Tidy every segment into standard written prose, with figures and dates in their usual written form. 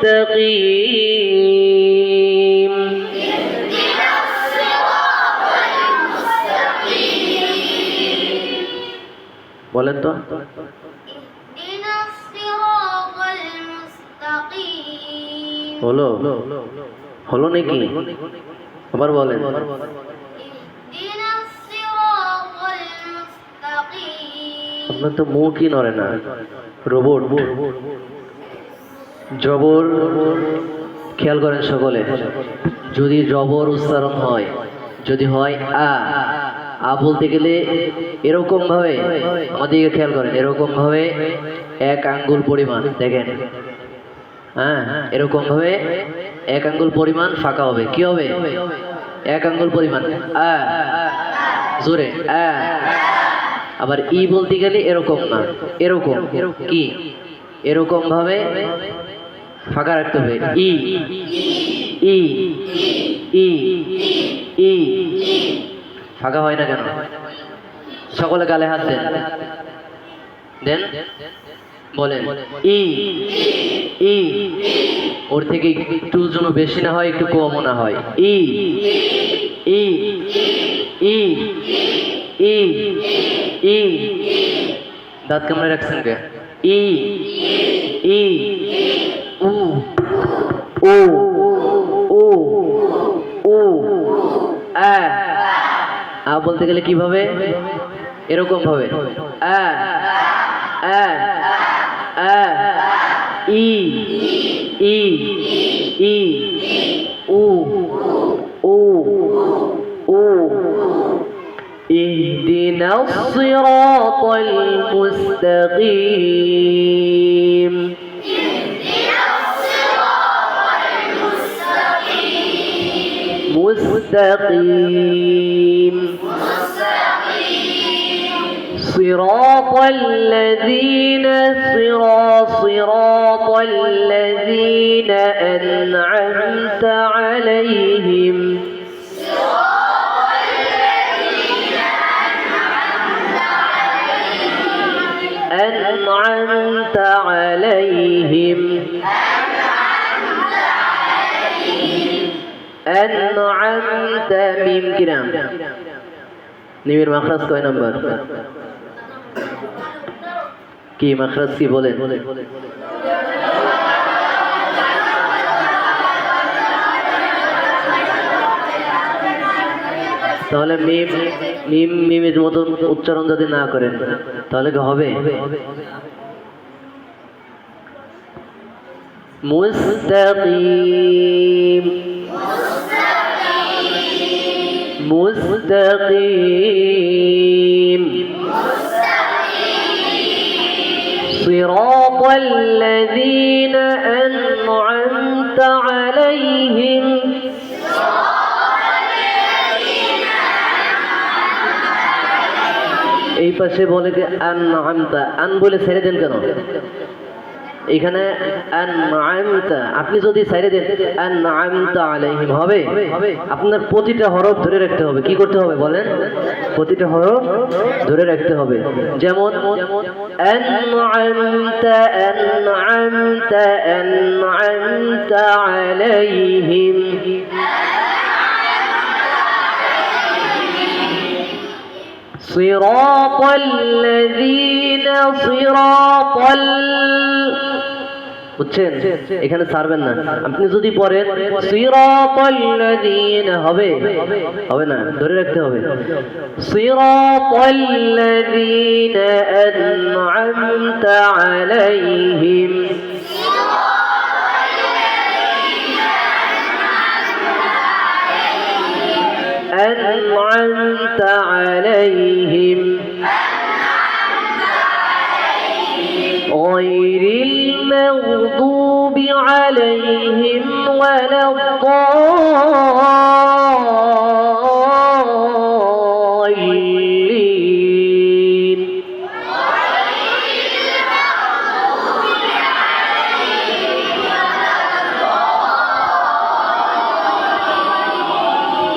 المستقيم বলেন তো হলো হলো নাকি আবার বলেন আপনার তো মুখ কি নড়ে না রোবট জবর খেয়াল করেন সকলে যদি জবর উচ্চারণ হয় যদি হয় আ বলতে গেলে এরকম ভাবে আমাদেরকে খেয়াল করেন এরকম ভাবে এক আঙ্গুল পরিমাণ দেখেন হ্যাঁ এরকম ভাবে এক আঙ্গুল পরিমাণ ফাঁকা হবে কি হবে এক আঙ্গুল পরিমাণ জোরে আবার ই বলতে গেলে এরকম না এরকম কি এরকম ভাবে ফাঁকা রাখতে হবে ই ই ই ই ফাঁকা হয় না কেন সকলে গালে হাত দেন দেন বলেন ই ই ওর থেকে একটু যেন বেশি না হয় একটু কমও না হয় ই ই ই ই ই দাঁত কামড়ে রাখছেন কে ই ই উ ও ও ও আ বলতে গেলে কিভাবে এরকম ভাবে ই ই ই উ ও ও اهدنا الصراط المستقيم مستقيم صراط الذين صراط الذين أنعمت عليهم أنعمت عليهم أنعمت ميم كلام নিমের মাখরাজ কয় নাম্বার কি মাখরাজ কি বলেন তাহলে মিম মিম মিমের মতো উচ্চারণ যদি না করেন তাহলে কি হবে মুস্তাকিম মুস্তাকিম صراط الذين أنعمت عليهم এই পাশে বলে যে আনআমতা আন বলে ছেড়ে দেন কেন এখানে আনআমতা আপনি যদি ছেড়ে দেন আনআমতা আলাইহিম হবে আপনার প্রতিটা হরফ ধরে রাখতে হবে কি করতে হবে বলেন প্রতিটা হরফ ধরে রাখতে হবে যেমন আনআমতা আনআমতা আনআমতা আলাইহিম صراط الذين বুঝছেন এখানে ছাড়বেন না আপনি যদি পড়েন সিরাতাল লাযীনা হবে হবে না ধরে রাখতে হবে সিরাতাল লাযীনা আন'আমতা আলাইহিম أنعمت عليهم غير المغضوب عليهم ولا الضالين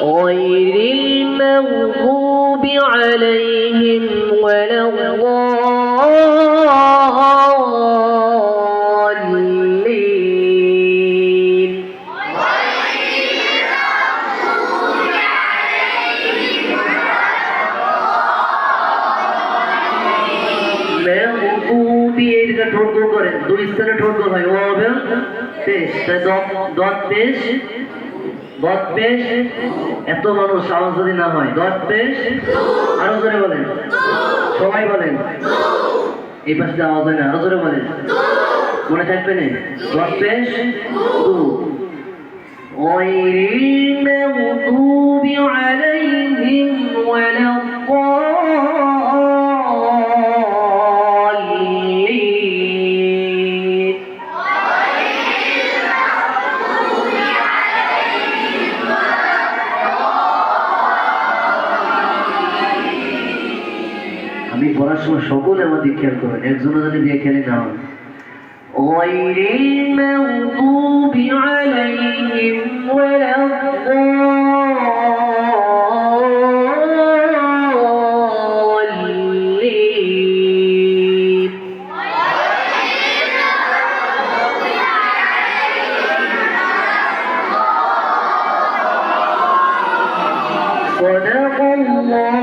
غير المغضوب عليهم ولا الضالين হয়, ও হবে পেশ, তাই দত পেশ, দত পেশ। এত মানুষ আওয়াজ যদি না হয়, দত পেশ, আরো জোরে বলেন, সবাই বলেন, এই পাশে আওয়াজ হয় না, আরো জোরে বলেন, মনে থাকবে না, দত পেশ দু। غير المغضوب عليهم ولا الضالين আমি পড়ার সময় সকলে আমার দিকে খেয়াল করবেন, একজনও যদি দিয়ে খেলে না হয়। غير المغضوب عليهم ولا الضالين صدق الله